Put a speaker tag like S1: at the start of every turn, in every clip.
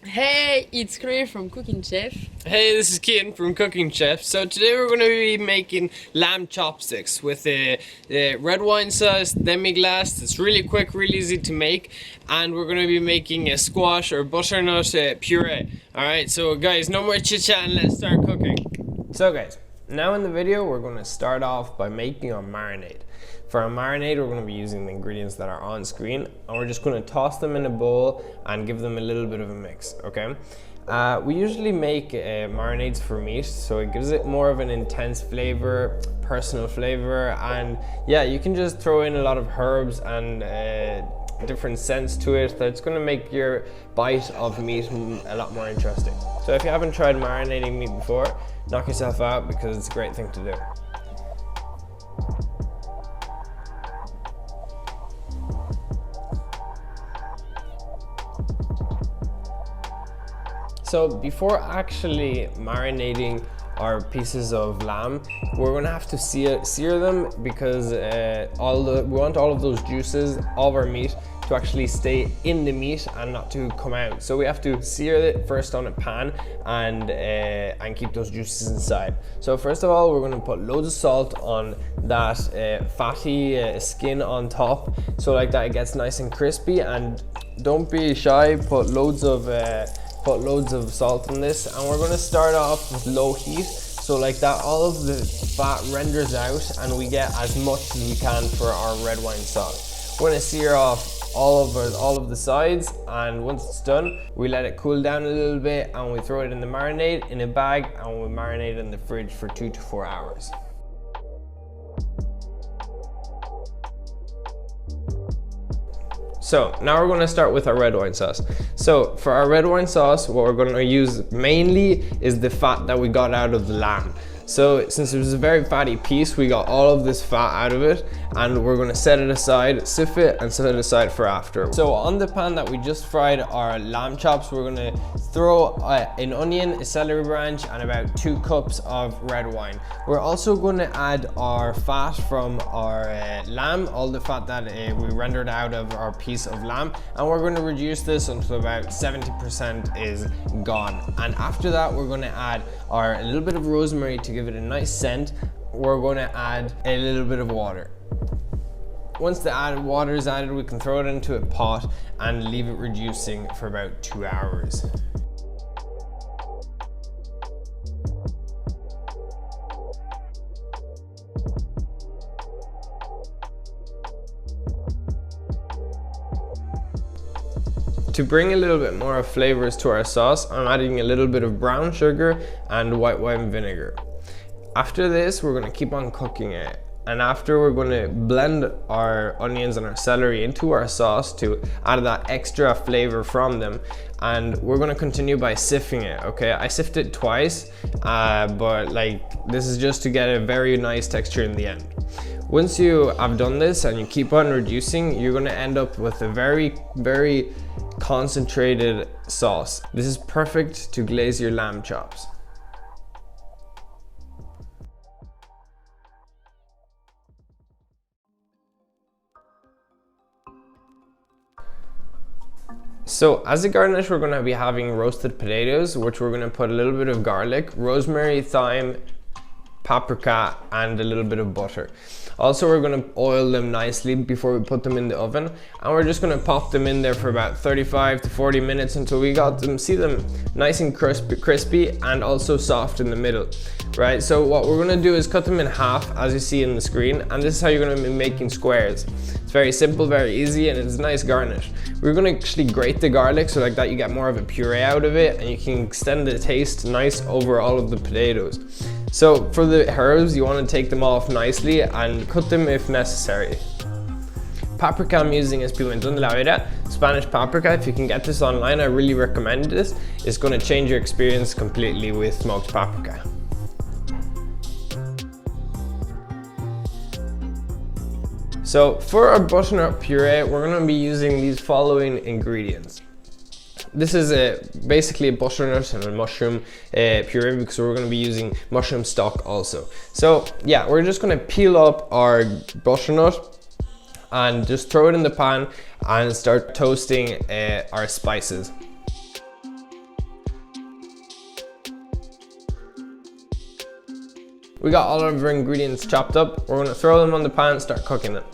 S1: Hey, it's Claire from Cooking Chef.
S2: Hey, this is Keaton from Cooking Chef. So today we're going to be making lamb chopsticks with a red wine sauce, demi-glace. It's really quick, really easy to make, and we're going to be making a squash or butternut puree. All right, so guys, no more chit chat and let's start cooking. So guys, now in the video we're going to start off by making our marinade. For our marinade, we're going to be using the ingredients that are on screen, and we're just going to toss them in a bowl and give them a little bit of a mix, okay? We usually make marinades for meat, so it gives it more of an intense flavor, personal flavor, and yeah, you can just throw in a lot of herbs and different scents to it that's going to make your bite of meat a lot more interesting. So if you haven't tried marinating meat before, knock yourself out because it's a great thing to do. So before actually marinating our pieces of lamb, we're going to have to sear them because we want all of those juices of our meat to actually stay in the meat and not to come out. So we have to sear it first on a pan and keep those juices inside. So first of all, we're going to put loads of salt on that fatty skin on top, so like that it gets nice and crispy. And don't be shy, put loads of salt in this, and we're going to start off with low heat, so like that all of the fat renders out and we get as much as we can for our red wine sauce. We're going to sear off all of the sides, and once it's done we let it cool down a little bit and we throw it in the marinade in a bag and we marinate it in the fridge for 2 to 4 hours. So now we're going to start with our red wine sauce. So for our red wine sauce, what we're going to use mainly is the fat that we got out of the lamb. So since it was a very fatty piece, we got all of this fat out of it, and we're going to set it aside, sieve it and set it aside for after. So on the pan that we just fried our lamb chops, we're going to throw an onion, a celery branch, and about 2 cups of red wine. We're also going to add our fat from our lamb, all the fat that we rendered out of our piece of lamb, and we're going to reduce this until about 70% is gone. And after that, we're going to add a little bit of rosemary to give it a nice scent. We're going to add a little bit of water. Once the water is added, we can throw it into a pot and leave it reducing for about 2 hours. To bring a little bit more of flavors to our sauce, I'm adding a little bit of brown sugar and white wine vinegar. After this, we're going to keep on cooking it. And after, we're going to blend our onions and our celery into our sauce to add that extra flavor from them. And we're going to continue by sifting it, okay? I sifted it twice, but like this is just to get a very nice texture in the end. Once you have done this and you keep on reducing, you're going to end up with a very, very concentrated sauce. This is perfect to glaze your lamb chops. So as a garnish, we're going to be having roasted potatoes, which we're going to put a little bit of garlic, rosemary, thyme, paprika, and a little bit of butter. Also, we're going to oil them nicely before we put them in the oven, and we're just going to pop them in there for about 35 to 40 minutes until we see them nice and crispy and also soft in the middle, right? So what we're going to do is cut them in half, as you see in the screen, and this is how you're going to be making squares. It's very simple, very easy, and it's a nice garnish. We're going to actually grate the garlic so like that you get more of a puree out of it, and you can extend the taste nice over all of the potatoes. So for the herbs, you want to take them off nicely and cut them if necessary. Paprika I'm using is Pimenton de la Vera, Spanish paprika. If you can get this online, I really recommend this. It's going to change your experience completely with smoked paprika. So for our butternut puree, we're going to be using these following ingredients. This is basically a butternut and a mushroom puree, because we're going to be using mushroom stock also. So yeah, we're just going to peel up our butternut and just throw it in the pan and start toasting our spices. we got all of our ingredients chopped up. We're gonna throw them on the pan and start cooking them.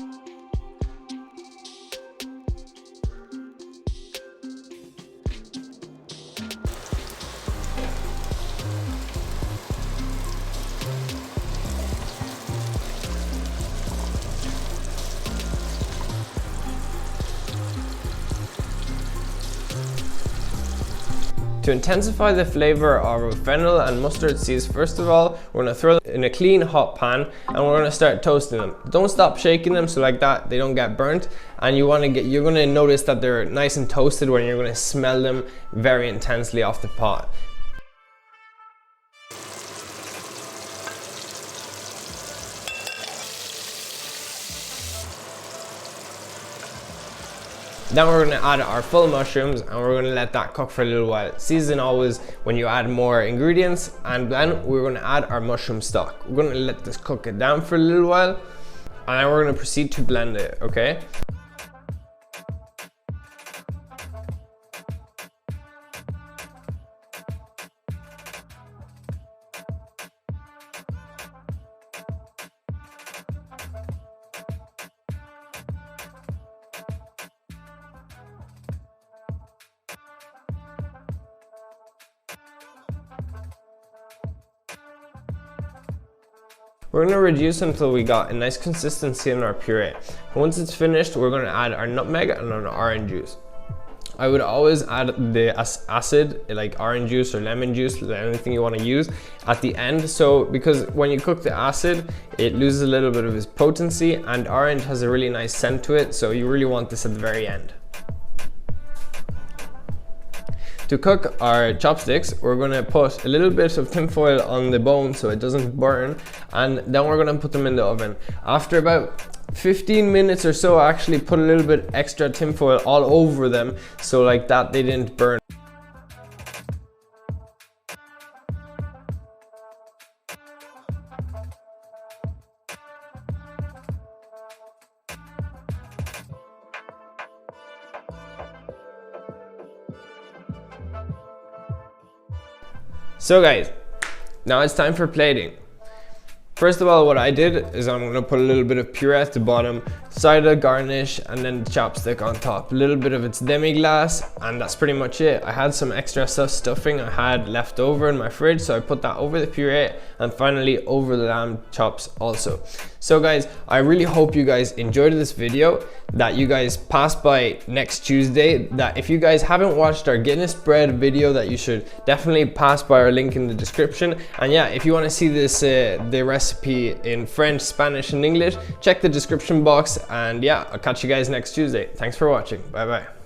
S2: To intensify the flavor of our fennel and mustard seeds, first of all, we're gonna throw them in a clean hot pan and we're gonna start toasting them. Don't stop shaking them so like that they don't get burnt, and you're gonna notice that they're nice and toasted when you're gonna smell them very intensely off the pot. Then we're going to add our full mushrooms and we're going to let that cook for a little while. Season always when you add more ingredients, and then we're going to add our mushroom stock. We're going to let this cook it down for a little while, and then we're going to proceed to blend it, okay? We're going to reduce until we got a nice consistency in our puree. Once it's finished, we're going to add our nutmeg and our orange juice. I would always add the acid, like orange juice or lemon juice, anything you want to use, at the end. So because when you cook the acid, it loses a little bit of its potency, and orange has a really nice scent to it, so you really want this at the very end. To cook our chopsticks, we're going to put a little bit of tin foil on the bone so it doesn't burn, and then we're going to put them in the oven. After about 15 minutes or so, I actually put a little bit extra tin foil all over them so like that they didn't burn. So guys, now it's time for plating. First of all, what I did is I'm gonna put a little bit of puree at the bottom, side garnish, and then the chopstick on top. A little bit of its demi-glace, and that's pretty much it. I had some extra stuffing I had left over in my fridge, so I put that over the puree and finally over the lamb chops also. So guys, I really hope you guys enjoyed this video, that you guys pass by next Tuesday, that if you guys haven't watched our Guinness bread video, that you should definitely pass by our link in the description. And yeah, if you want to see this the recipe in French, Spanish and English, check the description box, and yeah, I'll catch you guys next Tuesday. Thanks for watching. Bye bye.